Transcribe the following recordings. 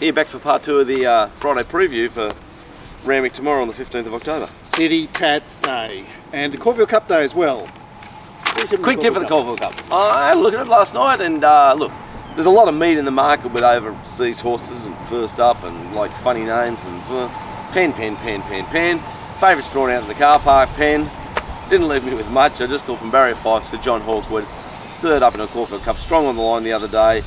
Here back for part 2 of the Friday preview for Rand tomorrow on the 15th of October. City Tatts Day. And the Corfield Cup Day as well. Quick tip for the Corfield Cup. I had a look at it last night and look, there's a lot of meat in the market with overseas horses and first up and like funny names and Pen. Favourites drawn out of the car park, Pen. Didn't leave me with much. I just thought from Barrier 5 to John Hawkwood. Third up in a Corfield Cup, strong on the line the other day.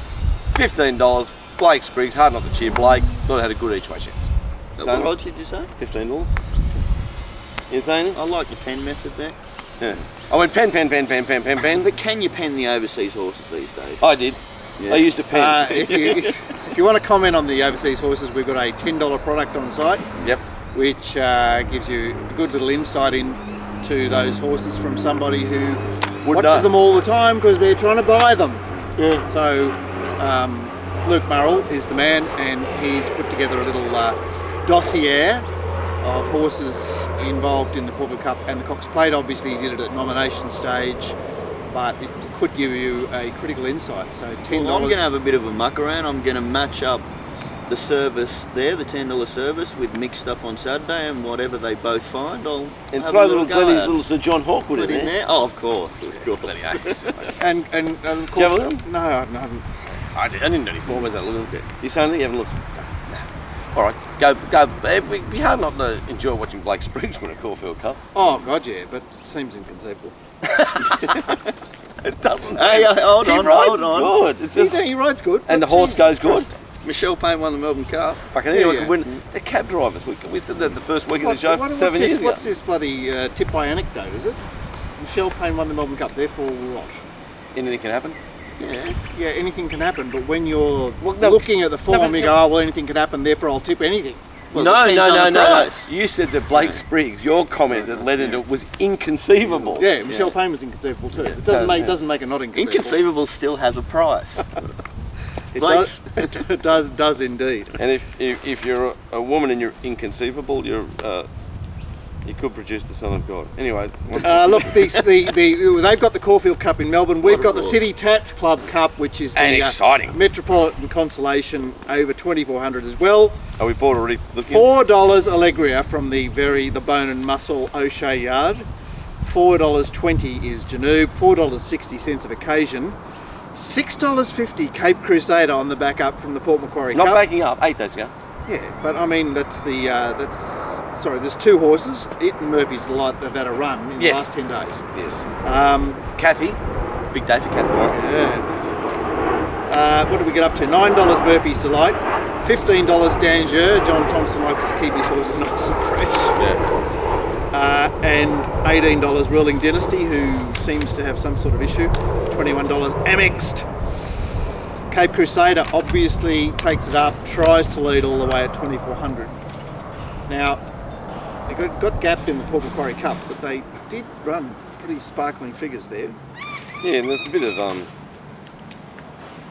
$15. Blake Spriggs, hard not to cheer Blake. Thought it had a good each way chance. What odds did you say? $15. You saying it? I like your pen method there. Yeah. I went pen. But can you pen the overseas horses these days? I did. Yeah. I used a pen. If you want to comment on the overseas horses, we've got a $10 product on site. Yep. Which gives you a good little insight into those horses from somebody who watches them all the time because they're trying to buy them. Yeah. So Luke Murrell is the man, and he's put together a little dossier of horses involved in the Corfield Cup and the Cox Plate. Obviously he did it at nomination stage, but it could give you a critical insight. So $10. Well, I'm going to have a bit of a muck around. I'm going to match up the service there, the $10 service, with mixed stuff on Saturday, and whatever they both find, I'll and have throw a little Glennie's little Sir John Hawkwood in there. Oh, of course. And Did you have a look? No, I haven't. I didn't do any form. Where's that look? You saying that you haven't looked? No. All right, go. It'd be hard not to enjoy watching Blake Spriggs win a Corfield Cup. Oh God, yeah, but it seems inconceivable. It doesn't. Hey, hold on. Good. It's just, He rides good. and the horse goes good. Michelle Payne won the Melbourne Cup. Fucking anyone can win. They're cab drivers. We said that the first week of the show 7 years ago. What's this bloody tip by anecdote, is it? Michelle Payne won the Melbourne Cup, therefore what? Anything can happen. Yeah, anything can happen, but when you're looking at the form, you go, oh, well, anything can happen, therefore I'll tip anything. Well, no. You said that Blake Spriggs, your comment that led into it was inconceivable. Yeah, Michelle Payne was inconceivable too. It doesn't make it not inconceivable. Inconceivable still has a price. It does indeed. And if you're a woman and you're inconceivable, you could produce the Son of God. Anyway. Look, they've got the Corfield Cup in Melbourne. We've got the City Tatts Club Cup, which is the exciting Metropolitan Consolation over 2400 as well. Are we bought already? $4 Allegria from the Bone and Muscle O'Shea Yard. $4.20 is Janoob. $4.60 of Occasion. $6.50 Cape Crusader on the back up from the Port Macquarie Cup. Not backing up, 8 days ago. Yeah, but I mean there's two horses. It and Murphy's Delight, they've had a run in the last 10 days. Yes. Kathy, big day for Kathy. Yeah. What did we get up to? $9 Murphy's Delight, $15 Danger. John Thompson likes to keep his horses nice and fresh. Yeah. And $18 Whirling Dynasty, who seems to have some sort of issue. $21 Amexed. Cape Crusader obviously takes it up, tries to lead all the way at 2400. Now, they got gapped in the Port Macquarie Cup, but they did run pretty sparkling figures there. Yeah, and there's a bit of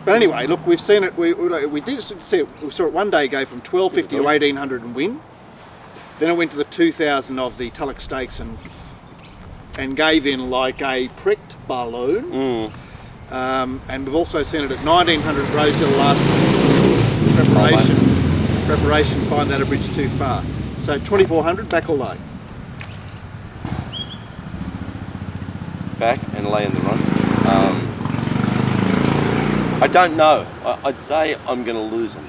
But anyway, look, we've seen it. We did see it. We saw it one day go from 1250 to 1800 and win. Then it went to the 2000 of the Tulloch Stakes and gave in like a pricked balloon. And we've also seen it at 1900 Rosehill last week. Preparation, find that a bridge too far. So 2400, back or lay? back and lay in the run. I don't know. I'd say I'm going to lose them.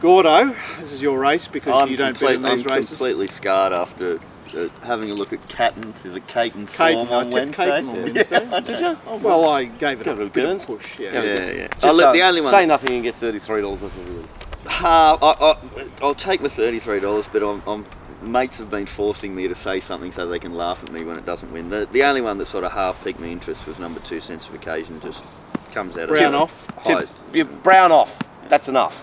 Gordo, this is your race because you don't bet in these races. I'm completely scarred after having a look at Catton's. Is it Caton's form on Wednesday? Caton on Wednesday. Yeah. Did you? Oh, well, I gave it a bit of Burns. a push. Yeah. Just Look, the only one. Say nothing and get $33 off of it. I'll take my $33, but mates have been forcing me to say something so they can laugh at me when it doesn't win. The only one that sort of half piqued my interest was number 2, Sense of Occasion. Just comes out Brown of off. Brown off. That's enough.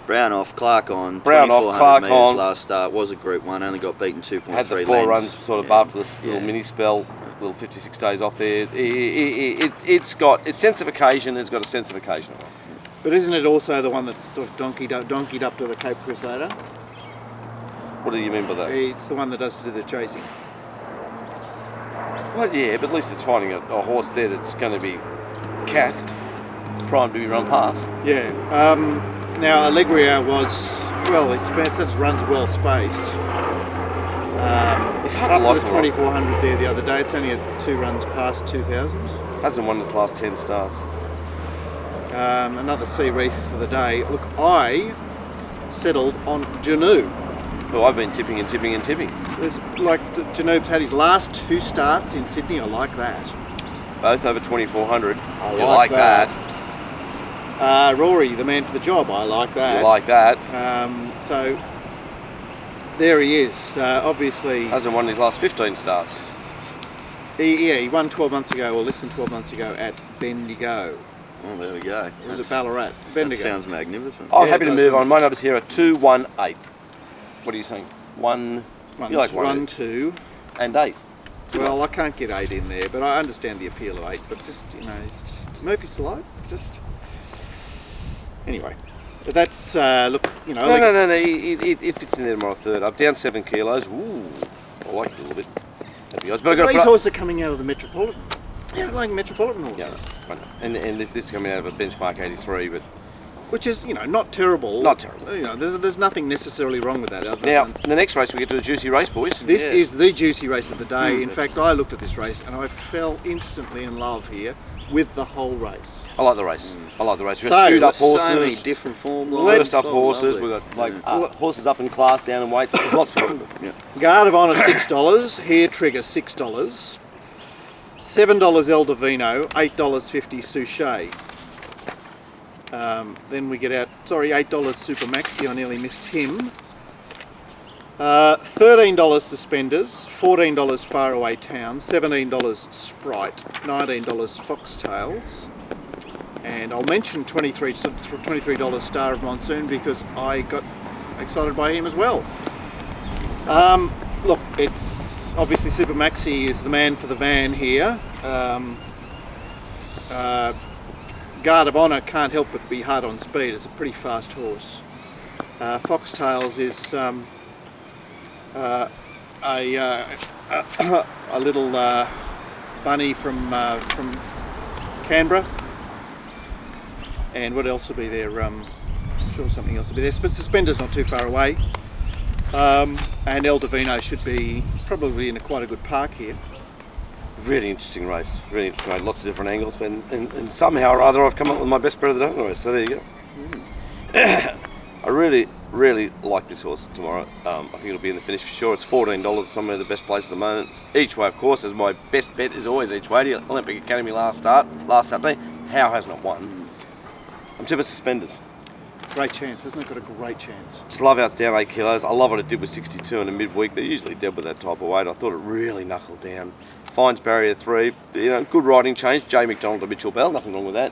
Brown off, Clark on. Brown off, Clark meters on. Last start was a Group 1. Only got beaten 2.3 Had the 4 lengths. runs sort of after this little mini spell. Little 56 days off there. It's got its sense of occasion. It's got a sense of occasion. But isn't it also the one that's sort of donkeyed up to the Cape Crusader? What do you mean by that? It's the one that does do the chasing. Well, yeah, but at least it's finding a horse there that's going to be cathed. It's primed to be run past. Yeah. Now Allegria was, well, it runs well spaced. It's hard Up to like to the to like. 2400 there the other day. It's only at 2 runs past 2000. Hasn't won its last 10 starts. Another sea wreath for the day. Look, I settled on Janu. Well, I've been tipping and tipping and tipping. There's like Janu's had his last 2 starts in Sydney. I like that. Both over 2400. I You like that. Rory, the man for the job. I like that. You like that. So there he is. Obviously, Hasn't won his last 15 starts. he won 12 months ago, or less than 12 months ago, at Bendigo. Oh, there we go. Was it Ballarat? That Bendigo. sounds magnificent. I'm Yeah, happy to it move does. on. My numbers here are 2, 1, 8. What are you saying? 1. You like 1, 2. and 8. Well, I can't get 8 in there, but I understand the appeal of 8. But just, it's just Murphy's Delight. It's just anyway. But that's look, No. It fits in there tomorrow third. I'm down 7 kilos. Ooh, I like it a little bit. That'd be nice. But I got to These put up. horses are coming out of the Metropolitan. They're like Metropolitan horses, Yeah, I know. And this is coming out of a benchmark 83, but which is not terrible. Not terrible. There's nothing necessarily wrong with that. Other now than in the next race we get to the juicy race, boys. this Yeah. is the juicy race of the day. In fact, I looked at this race and I fell instantly in love here with the whole race. I like the race. I like the race. We've So, got chewed up So many horses, different form first up lines. horses. Lovely. We've got horses up in class, down in weights. There's lots to work with. Yeah. Guard of Honour $6, Hair Trigger $6, $7 El Divino, $8.50 Souchet. Then we get out, $8 Super Maxi, I nearly missed him. $13 Suspenders, $14 Faraway Town, $17 Sprite, $19 Foxtails. And I'll mention $23 Star of Monsoon because I got excited by him as well. Look, it's obviously Super Maxi is the man for the van here. Guard of Honour can't help but be hard on speed. It's a pretty fast horse. Foxtails is a little bunny from Canberra. And what else will be there? I'm sure something else will be there. But Suspender's not too far away. And El Divino should be probably in quite a good park here. Really interesting race. Really interesting race. Lots of different angles, but and somehow or other I've come up with my best bet of the day race. So there you go. I really like this horse tomorrow. I think it'll be in the finish for sure. It's $14, somewhere the best place at the moment. Each way, of course, as my best bet is always each way. The Olympic Academy last Saturday. How has not won? I'm tipping Suspenders. Great chance, hasn't it? Got a great chance. Just love how it's down 8 kilos. I love what it did with 62 in a midweek. They're usually dead with that type of weight. I thought it really knuckled down. Finds barrier 3. Good riding change. Jay McDonald to Mitchell Bell. Nothing wrong with that.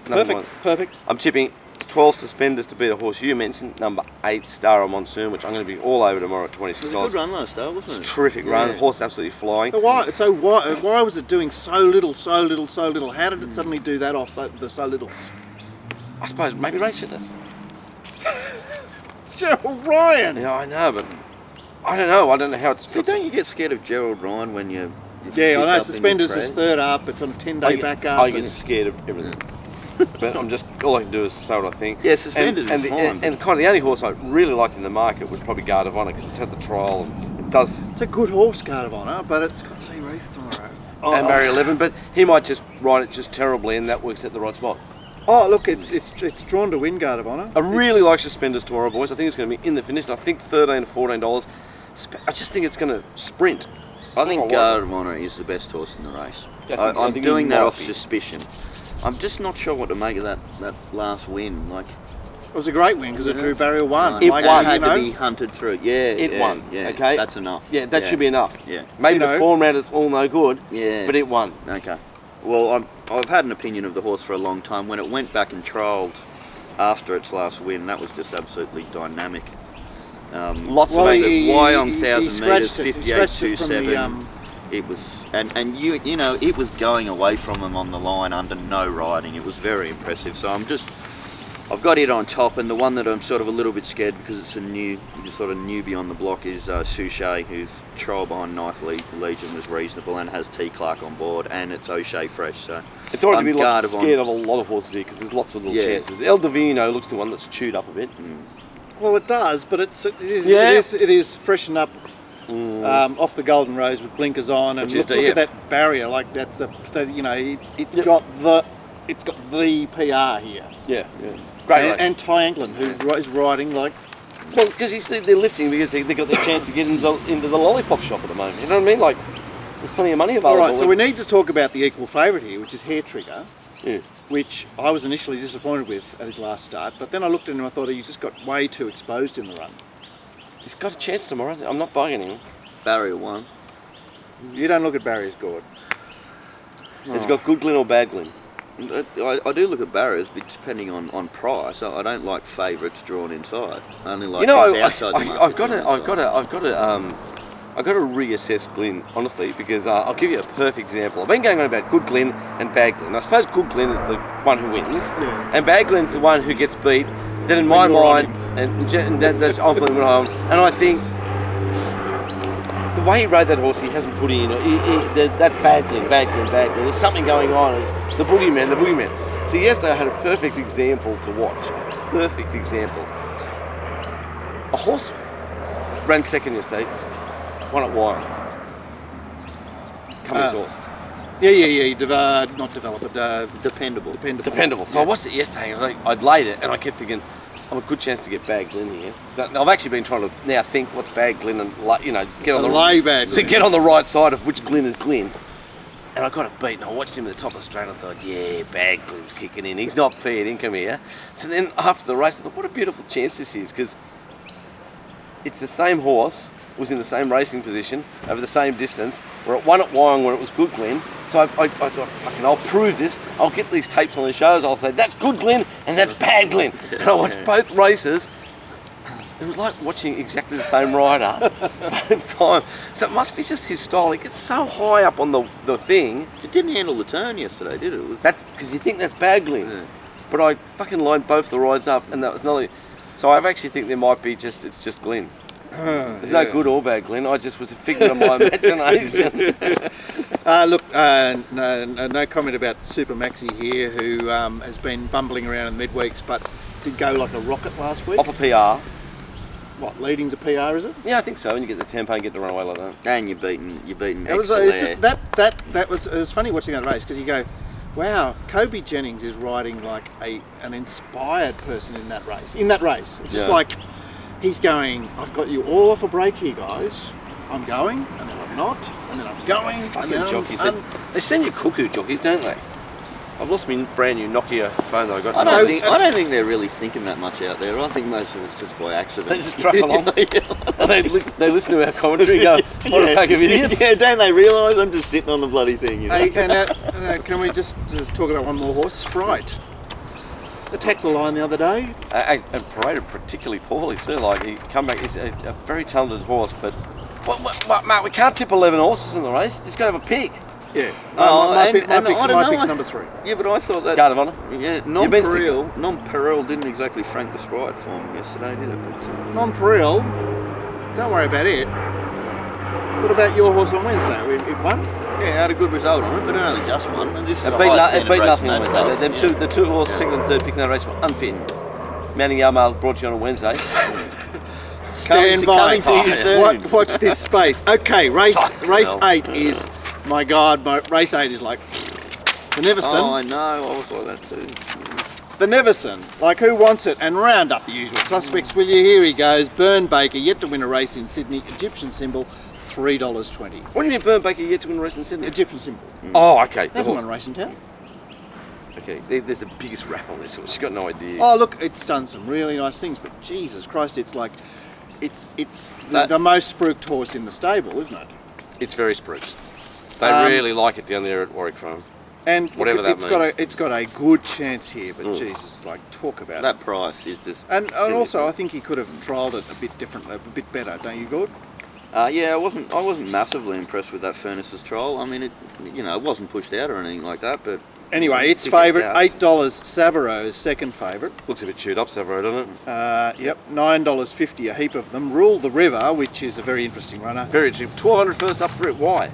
Perfect. I'm tipping 12 Suspenders to beat a horse you mentioned, number 8 Star of Monsoon, which I'm going to be all over tomorrow at $26. It was a good run last day, wasn't it? It's a terrific run. The horse absolutely flying. So why was it doing so little? How did it suddenly do that off the so little? I suppose maybe race fitness. It's Gerald Ryan. Yeah, I know, but I don't know. I don't know how it's. So don't you get scared of Gerald Ryan when you Yeah, I know. pick up Suspenders in your is PREV? third up. It's on a 10-day back up. I get scared of everything. But all I can do is say what I think. Yeah, Suspenders is fine. And kind of the only horse I really liked in the market was probably Guard of Honour because it's had the trial. And it does. It's a good horse, Guard of Honour, but it's got sea wreath tomorrow. And barrier 11, but he might just ride it just terribly, and that works at the right spot. Oh, look, it's drawn to win, Guard of Honour. I really like Suspenders tomorrow, boys. I think it's going to be in the finish. And I think $13 to $14. I just think it's going to sprint. I think like Guard of Honour is the best horse in the race. I I'm think doing he that might off be. suspicion. I'm just not sure what to make of that last win. Like It was a great win because it drew barrier 1. It Like, won. had you know, to be hunted through. Yeah, It won. Yeah, Okay, that's enough. Yeah, that should be enough. Yeah. Maybe You the know. form round it's all no good. Yeah. But it won. Okay. Well, I've had an opinion of the horse for a long time. When it went back and trialled after its last win, that was just absolutely dynamic. Lots Well, of he- Why on he 1,000 scratched metres, it. He scratched it from 58.27. It was, and you know, it was going away from them on the line under no riding. It was very impressive. So I'm just I've got it on top, and the one that I'm sort of a little bit scared because it's a sort of newbie on the block is Suchet, whose trial behind Ninth Legion was reasonable and has T. Clark on board, and it's O'Shea fresh. So it's already to be scared of a lot of horses here because there's lots of little chances. El Divino looks the one that's chewed up a bit. Well, it does, but it is freshened up off the Golden Rose with blinkers on, and look at that barrier. Like it's got the PR here. Yeah. Great race. And Ty Anglin, who is riding like... Well, because they're lifting because they got their chance to get into the lollipop shop at the moment. You know what I mean? Like, there's plenty of money available. All right, so we need to talk about the equal favourite here, which is Hair Trigger, yeah. which I was initially disappointed with at his last start, but then I looked at him and I thought he just got way too exposed in the run. He's got a chance tomorrow. I'm not bugging him. Barrier 1. You don't look at barriers, Gord. Has he got good glint or bad glint? I do look at barriers, but depending on price. I don't like favourites drawn inside. I only like outside. I've got to reassess glint, honestly, because I'll give you a perfect example. I've been going on about good glint and bad glint. I suppose good glint is the one who wins, and bad glint is the one who gets beat. Then in my mind, and that's often when and I think the way he rode that horse, he hasn't put in. That's bad glint. There's something going on. It's the boogeyman. So yesterday I had a perfect example to watch. Perfect example. A horse ran second yesterday. Won at Wyong. Company's horse. Not developed, but Dependable. So I watched it yesterday and I'd laid it and I kept thinking, I'm a good chance to get bad glint here. So I've actually been trying to now think what's bad glint and get on get on the right side of which glint is glint. And I got it beat and I watched him at the top of the straight and I thought, bad glint's kicking in. He's not fair income here. So then after the race I thought, what a beautiful chance this is, because it's the same horse, was in the same racing position over the same distance. We're at one at Wyong where it was good glint. So I thought, fucking, I'll prove this. I'll get these tapes on the shows. I'll say that's good glint and that's bad glint. And I watched both races. It was like watching exactly the same rider both times. So it must be just his style. He gets so high up on the thing. It didn't handle the turn yesterday, did it? That's because you think that's bad glint. Yeah. But I fucking lined both the rides up, and that was not. So I actually think there might be it's just glint. There's no good or bad glint. I just was a figment of my imagination. No comment about Super Maxi here, who has been bumbling around in midweeks, but did go like a rocket last week. Off a PR. What, leading's a PR, is it? Yeah, I think so. When you get the tempo and get to run away like that. And you're beating. It was funny watching that race, because you go, wow, Kobe Jennings is riding like an inspired person in that race. It's just like he's going, I've got you all off a break here, guys. I'm going, and then I'm not, and then I'm going. Fucking jockeys. They send you cuckoo jockeys, don't they? I've lost my brand new Nokia phone that I got. I don't think they're really thinking that much out there. I think most of it's just by accident. They just truck along. They listen to our commentary and go, what a pack of idiots. Yeah, don't they realise I'm just sitting on the bloody thing, you know? Hey, can we just talk about one more horse? Sprite. Attacked the line the other day. And paraded particularly poorly too. Like, he come back, he's a very talented horse, but Matt, we can't tip 11 horses in the race. Just got to have a pick. Yeah. My pick's number 3. Yeah, but I thought that... Guard of Honour? Yeah, Non-Peril didn't exactly frank the stride for him yesterday, did it? But, Non-Peril, don't worry about it. What about your horse on Wednesday? It won? Yeah, had a good result on it, but it only just won. And this is it beat nothing on Wednesday. The two horses, second and third pick in that race were unfit. Mounting Yarmale brought you on a Wednesday. Stand by. Coming to you soon. Watch this space. Okay, race 8 is... My God, race 8 is like the Neverson. Oh, I know, I was like that too. The Neverson, like who wants it? And round up the usual suspects, will you? Here he goes. Burn Baker, yet to win a race in Sydney. Egyptian symbol, $3.20. What do you mean Burn Baker yet to win a race in Sydney? Egyptian symbol. Oh, okay. Hasn't won a race in town. Okay, there's the biggest rap on this horse. She's got no idea. Oh, look, it's done some really nice things, but Jesus Christ, it's like, it's the most spruiked horse in the stable, isn't it? It's very spruiked. They really like it down there at Warwick Farm. And whatever that means. It's got a good chance here, but Jesus, like, talk about that price is just. And also, I think he could have trialled it a bit differently, a bit better, don't you, Gord? Yeah, I wasn't massively impressed with that Furnace's trial. I mean, it wasn't pushed out or anything like that, but Anyway, its Pick it favourite, out. $8 Savaro's second favourite. Looks a bit chewed up, Savro, doesn't it? Yep, $9.50 a heap of them. Rule the River, which is a very interesting runner. Very cheap. 1200 first up for it. Why?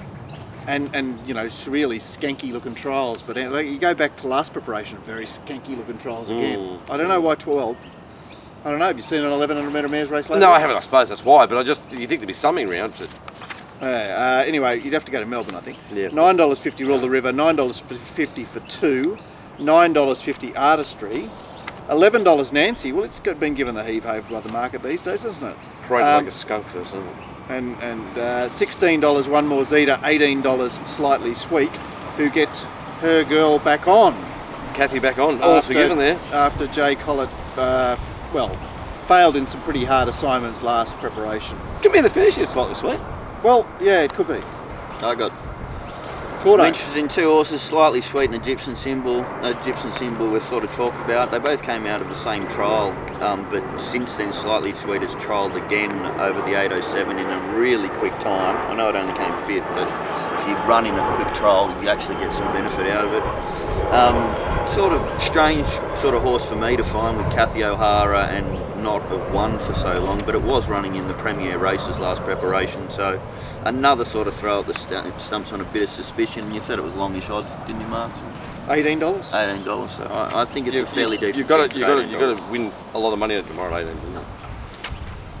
And you know, it's really skanky looking trials, but like, you go back to last preparation, very skanky looking trials again. I don't know why 12. I don't know, have you seen an 1100 metre mares race lately? No, I haven't. I suppose that's why. But you think there'd be something around for it. Anyway, you'd have to go to Melbourne, I think. Yeah. $9.50 Rule the River, $9.50 for 2, $9.50 Artistry, $11 Nancy. Well, it's been given the heave-ho by the market these days, hasn't it? Paraded like a skunk first, isn't it? And $16 One More Zeta, $18 Slightly Sweet, who gets her girl back on. Kathy back on. All forgiven there. After Jay Collett, failed in some pretty hard assignments last preparation. Could be in the finish here, Slightly Sweet. Well, yeah, it could be. I got Cordo. interested in two horses, Slightly Sweet and Egyptian Symbol. Egyptian Symbol was sort of talked about. They both came out of the same trial, but since then Slightly Sweet has trialled again over the 807 in a really quick time. I know it only came 5th, but if you run in a quick trial, you actually get some benefit out of it. Sort of strange sort of horse for me to find with Kathy O'Hara and not have won for so long, but it was running in the Premier races last preparation, so another sort of throw at the stumps on a bit of suspicion. You said it was longish odds, didn't you, Mark? $18. $18, so I think it's a fairly decent. You've got chance to at $18. win a lot of money at tomorrow at 18.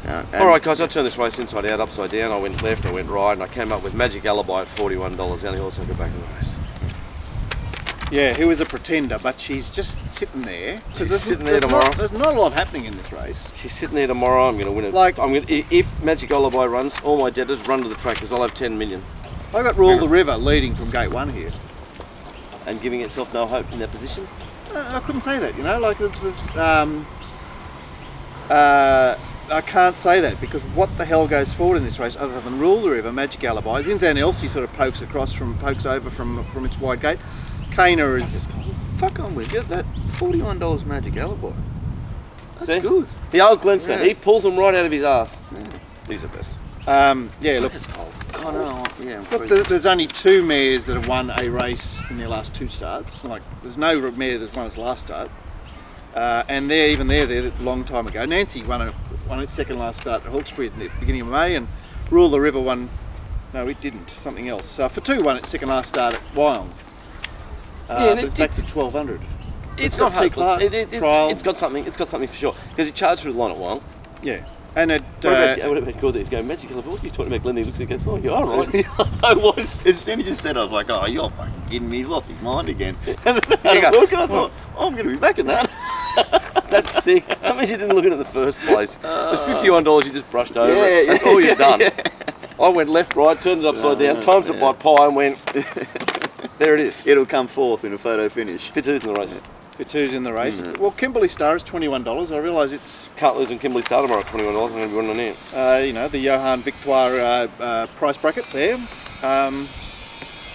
And All right, guys, I turned this race inside out, upside down. I went left, I went right, and I came up with Magic Alibi at $41. The only horse I got back in the race. Yeah, who is a pretender, but she's just sitting there. She's sitting there tomorrow. There's not a lot happening in this race. She's sitting there tomorrow. I'm going to win it. Like- If Magic Alibi runs, all my debtors run to the track because I'll have 10 million. I got Rule the River leading from gate 1 here. And giving itself no hope in that position. I couldn't say that, you know, like I can't say that because what the hell goes forward in this race other than Rule the River, Magic Alibi? Zinzan Elsie sort of pokes over from its wide gate. Kana is... fuck on with you, that $41 Magic Alibi. That's See? good. The old Glenstone, Yeah. he pulls them right out of his ass. He's the best. Yeah, look, It's cold. I know, yeah. look, there's only 2 mares that have won a race in their last 2 starts. Like, there's no mare that's won its last start. And they're a long time ago. Nancy won its second last start at Hawkesbury at the beginning of May, and Rule the River won... No, it didn't. Something else. For 2 won its second last start at Wyong. Yeah, but it's back to 1200. It's got not T. hopeless. Clark, trial. It's got something. It's got something for sure. Because he charged through the line at while. Yeah, and it. What about Gordon? He's going Magic Alibi. What are you talking about? Glenn? He looks and goes, "Oh, you are right." I was, as soon as you said, I was like, oh, you're fucking kidding me, he's lost his mind again. And then I You had a go, look and I thought, oh, I'm going to be back in that. That's sick. That means you didn't look at it in the first place. There's $51 you just brushed over. Yeah, That's all you've done. I went left, right, turned it upside down, times it by pi, and went. There it is. It'll come fourth in a photo finish. Fit twos in the race. For 2's in the race. Well, Kimberley Star is $21. I realise it's Can't lose in Kimberley Star tomorrow at $21. I'm going to be running in. you know, the Johan Victoire price bracket there.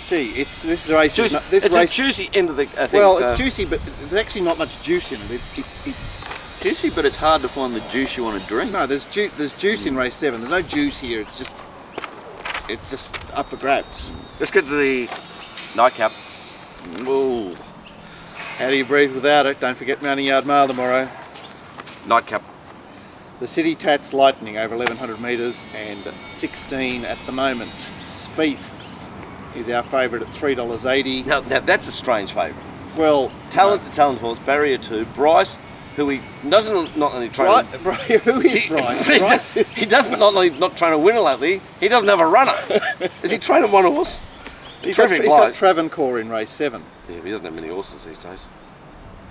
This is a race. Juicy. It's a juicy end of the thing. Well, so. it's juicy, but there's actually not much juice in it. It's Juicy, but it's hard to find the juice you want to drink. no. There's juice in race 7. There's no juice here. It's just up for grabs. Let's get to the nightcap. Ooh. How do you breathe without it? Don't forget Mounting Yard Mile tomorrow. Nightcap. The City Tat's Lightning over 1100 metres and 16 at the moment. Spieth is our favourite at $3.80. Now that's a strange favourite. Well, Talent's the talent horse, barrier 2. Bryce, who he doesn't not only train. Who is Bryce? Bryce is He doesn't not only not train a winner lately. He doesn't have a runner. Is he training one horse? He's got Terrific bloke. Travancore in race 7. Yeah, but he doesn't have many horses these days.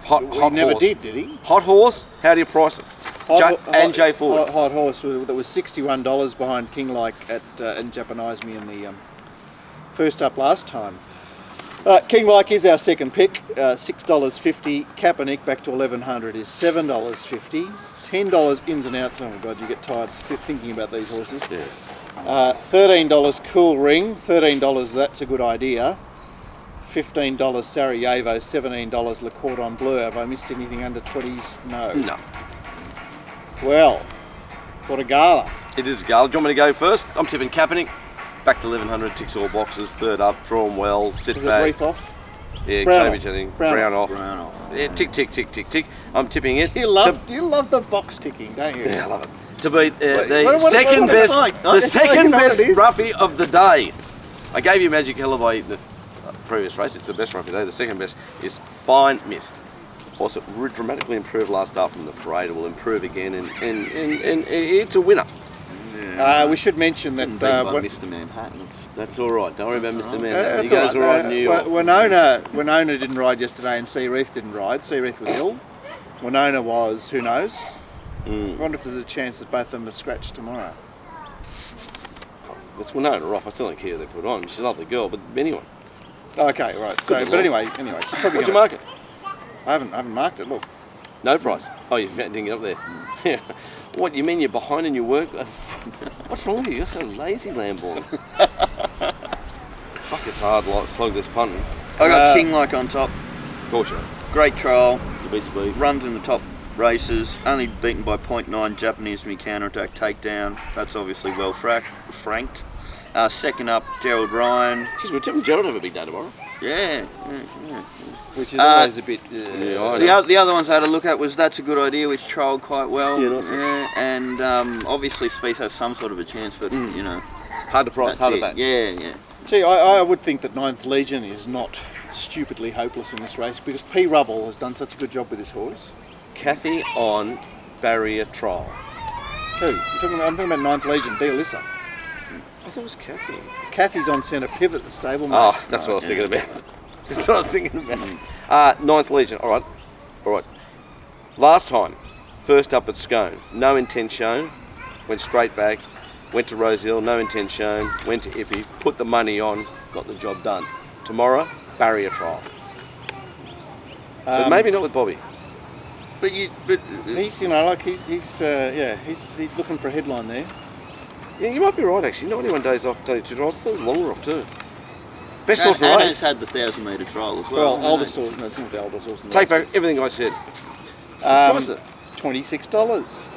He Hot never horse. did he? Hot horse. How do you price it? J Ford. Hot horse that was $61 behind King Like and Japanise Me in the first up last time. King Like is our second pick, $6.50. Kaepernick back to 1100 is $7.50. $10 ins and outs. Oh my God, you get tired thinking about these horses. Yeah. $13 Cool Ring, $13 That's a Good Idea. $15 Sarajevo, $17 Le Cordon Bleu. Have I missed anything under 20s? No. No. Well, what a gala. It is a gala. Do you want me to go first? I'm tipping Kaepernick. Back to 1100, ticks all boxes. Third up, draw 'em well, sit Is it back. reef off? Yeah, Brown cabbage, off. I think. Brown Brown off. off. Brown off. Yeah, tick, tick, tick, tick, tick. I'm tipping it. You love the box ticking, don't you? Yeah, I love it. To beat the what- second what best, it's like? the It's like, second you know what best it is? roughie of the day. I gave you Magic Elevate in the previous race. It's the best roughie of the day. The second best is Fine Mist. Also dramatically improved last start from the parade. It will improve again, and it's a winner. We should mention that Mr. Manhattan. That's all right. Don't worry about Mr. Man. that's He goes all right in New York. Winona didn't ride yesterday, and Seareath didn't ride. Seareath was ill. Winona was, who knows? I wonder if there's a chance that both of them are scratched tomorrow. That's Winona off. I still don't care who they put on. She's a lovely girl, but anyway. Okay, right. So, Good but lord. anyway, she's probably What'd you gonna- mark it? I haven't marked it. Look, No price. Oh, you didn't get up there. Yeah. What, you mean you're behind in your work? What's wrong with you? You're so lazy, Lamborn. Fuck, it's hard to slog this punting. I got King Like on top. Of course you are. Great trial. You beat speed. Runs in the top races. Only beaten by 0.9 Japanese me counter-attack takedown. That's obviously well franked. Second up, Gerald Ryan. Jeez, we're tipping Gerald have a big day tomorrow. Yeah. which is always a bit. Yeah, I know. The other ones I had a look at was That's a Good Idea, which trialled quite well. Yeah, nice. And obviously Speed has some sort of a chance, but you know, Hard to price, that's hard to it. back. Yeah. Gee, I would think that 9th Legion is not stupidly hopeless in this race because P. Rubble has done such a good job with this horse. Kathy on barrier trial. Who? I'm talking about 9th Legion, B. Alyssa. I thought it was Kathy. Kathy's on centre pivot, the stable mate. Oh, that's what I was thinking about. That's what I was thinking about. 9th Legion, all right. Last time, first up at Scone, no intent shown, went straight back, went to Rose Hill, no intent shown, went to Ippy, put the money on, got the job done. Tomorrow, barrier trial. But maybe not with Bobby. But He's, you know, like he's looking for a headline there. Yeah, you might be right actually. Not 21 days off, day 2 trials. I thought it was longer off too. Best horse in the Anna's race. had the 1,000 metre trial as well. Well, oldest horse. No, it's not the oldest horse in the Take race. back everything I said. What was it? $26.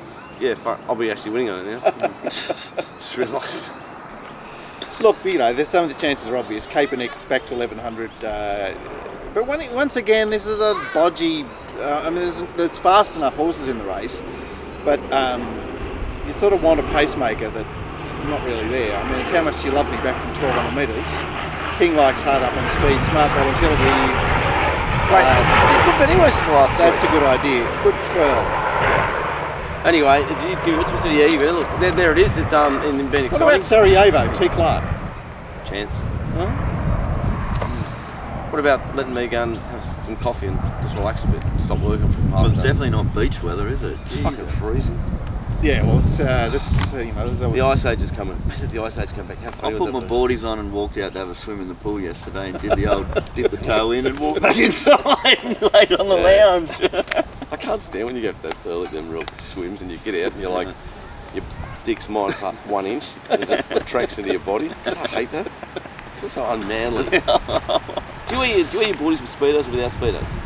Yeah, fuck, I'll be actually winning on it now. Just realised. Look, you know, there's some of the chances are obvious. Kaepernick back to 1100. But once again, this is a bodgy. I mean, there's fast enough horses in the race, but you sort of want a pacemaker that is not really there. I mean, it's How Much Do You Love Me back from 1200 metres. King Likes Hard Up on Speed. Smart Volatility. They're good betting races the last That's three. a good idea. Good. Well, Anyway, yeah, you go. Look, there it is. It's been what exciting. about Sarajevo? T. Clark. Chance. Huh? What about letting me go and have some coffee and just relax a bit and stop working for half Well, a it's day? definitely not beach weather, is it? It's fucking freezing. Yeah. Well, it's this. You know, that was, The ice age is coming. Imagine the ice age come back. How funny I would put my that be? boardies on and walked out to have a swim in the pool yesterday and did the old dip the toe in and walked back inside and laid on the lounge. I can't stand when you go for that early, them real swims and you get out and you're like, your dick's minus 1 inch as it tracks into your body. I hate that. It feels so unmanly. Do you wear your boardies with speedos or without speedos?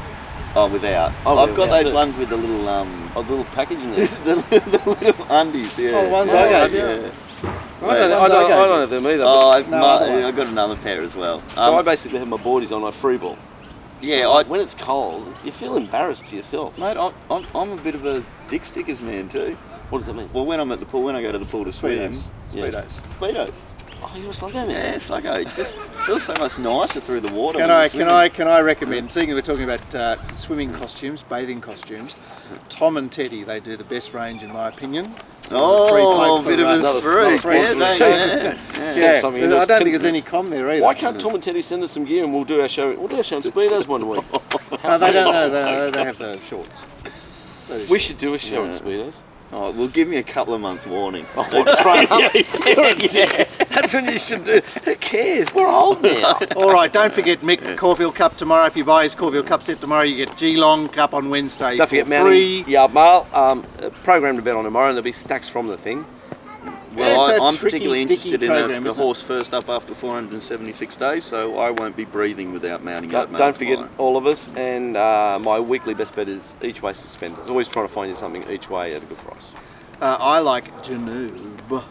Oh, without. Oh, I've got without those too. ones with the little Oh, the little package in there. the little undies. Yeah. Oh, the ones yeah, I gave you. Yeah. I don't have them either. Oh, but- I've got another pair as well. so I basically have my boardies on my free ball. Yeah, When it's cold, you feel embarrassed to yourself. mate, I'm a bit of a dick stickers man too. What does that mean? Well, when I'm at the pool, when I go to the pool to swim, Speedos. Speedos. Oh, you're a sluggo man. Yeah, it's like it just feels so much nicer through the water. Can when I you're swimming. recommend? Seeing that we're talking about swimming costumes, bathing costumes, Tom and Teddy, they do the best range in my opinion. Oh, a Free bit of plug a for Another freak. sponsor. Yeah, something I in don't us. think Can- there's any com there either. Why can't Tom and Teddy send us some gear and we'll do our show? We'll do our show in speedos one week. No, they don't. No, they have the shorts. We should do a show in speedos. Oh, well, give me a couple of months warning. Oh, what, train up? That's when you should do. Who cares? We're old now. All right, don't forget Mick Corfield Cup tomorrow. If you buy his Corfield Cup set tomorrow, you get Geelong Cup on Wednesday. Don't forget for Mountie free. Yard Mail. Program to bet on tomorrow, and there'll be stacks from the thing. Well, It's a I'm tricky, particularly dicky interested in program, the isn't it? horse first up after 476 days, so I won't be breathing without mounting that. Don't forget all of us, and my weekly best bet is each way suspenders. Always trying to find you something each way at a good price. I like Janoob.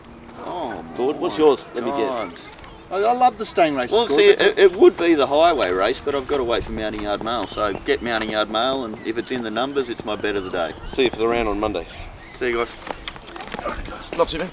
Oh, Lord, what's yours? Let me God. guess. I love the staying race. Well, see, it would be the highway race, but I've got to wait for Mounting Yard Mail. So get Mounting Yard Mail, and if it's in the numbers, it's my bet of the day. See you for the round on Monday. See you guys. Not too bad.